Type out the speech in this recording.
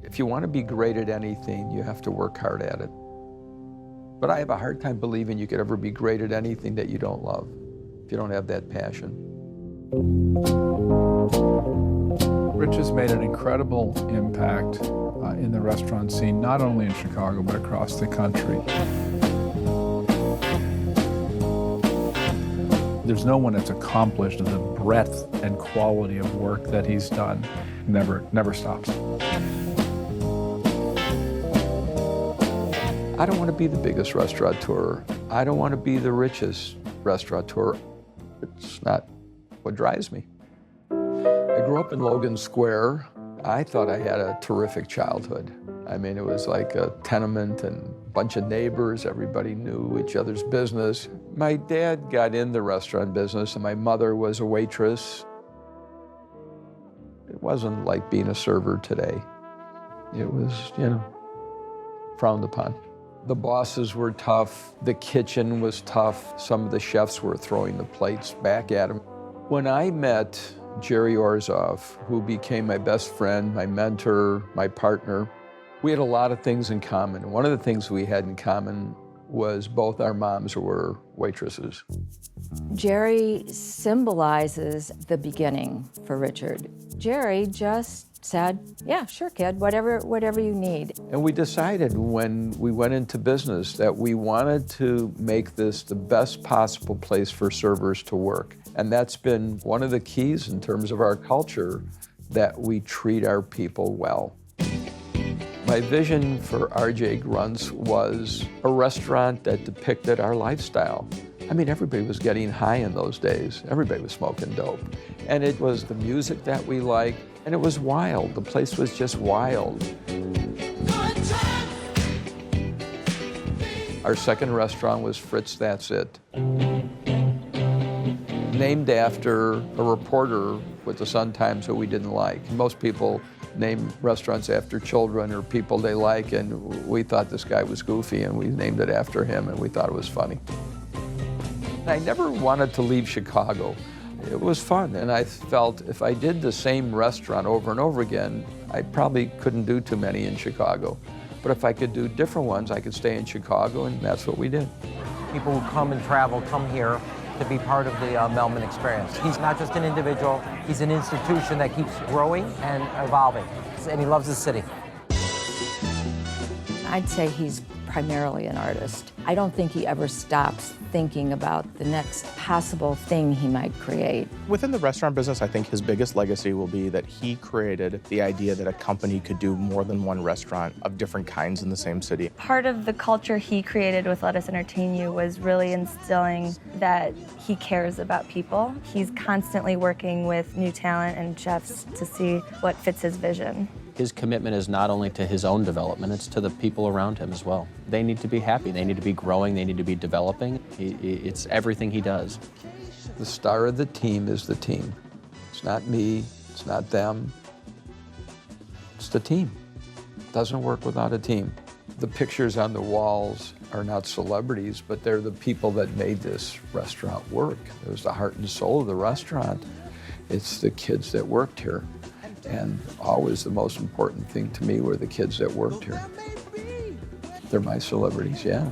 If you want to be great at anything, you have to work hard at it. But I have a hard time believing you could ever be great at anything that you don't love, if you don't have that passion. Rich has made an incredible impact in the restaurant scene, not only in Chicago, but across the country. There's no one that's accomplished the breadth and quality of work that he's done. Never stops. I don't want to be the biggest restaurateur. I don't want to be the richest restaurateur. It's not what drives me. I grew up in Logan Square. I thought I had a terrific childhood. I mean, it was like a tenement and a bunch of neighbors. Everybody knew each other's business. My dad got in the restaurant business, and my mother was a waitress. It wasn't like being a server today. It was, frowned upon. The bosses were tough. The kitchen was tough. Some of the chefs were throwing the plates back at him. When I met Jerry Orzov, who became my best friend, my mentor, my partner, we had a lot of things in common. One of the things we had in common was both our moms were waitresses. Jerry symbolizes the beginning for Richard. Jerry just said, yeah, sure, kid, whatever you need. And we decided when we went into business that we wanted to make this the best possible place for servers to work. And that's been one of the keys in terms of our culture, that we treat our people well. My vision for RJ Grunts was a restaurant that depicted our lifestyle. I mean, everybody was getting high in those days. Everybody was smoking dope. And it was the music that we liked, and it was wild. The place was just wild. Our second restaurant was Fritz That's It. Named after a reporter with the Sun-Times who we didn't like. Most people name restaurants after children or people they like, and we thought this guy was goofy, and we named it after him, and we thought it was funny. I never wanted to leave Chicago. It was fun, and I felt if I did the same restaurant over and over again, I probably couldn't do too many in Chicago. But if I could do different ones, I could stay in Chicago, and that's what we did. People who come and travel come here to be part of the Melman experience. He's not just an individual, he's an institution that keeps growing and evolving, and he loves the city. I'd say he's primarily an artist. I don't think he ever stops thinking about the next possible thing he might create. Within the restaurant business, I think his biggest legacy will be that he created the idea that a company could do more than one restaurant of different kinds in the same city. Part of the culture he created with Let Us Entertain You was really instilling that he cares about people. He's constantly working with new talent and chefs to see what fits his vision. His commitment is not only to his own development, it's to the people around him as well. They need to be happy, they need to be growing, they need to be developing. It's everything he does. The star of the team is the team. It's not me, it's not them. It's the team. It doesn't work without a team. The pictures on the walls are not celebrities, but they're the people that made this restaurant work. It was the heart and soul of the restaurant. It's the kids that worked here. And always the most important thing to me were the kids that worked here. They're my celebrities, yeah.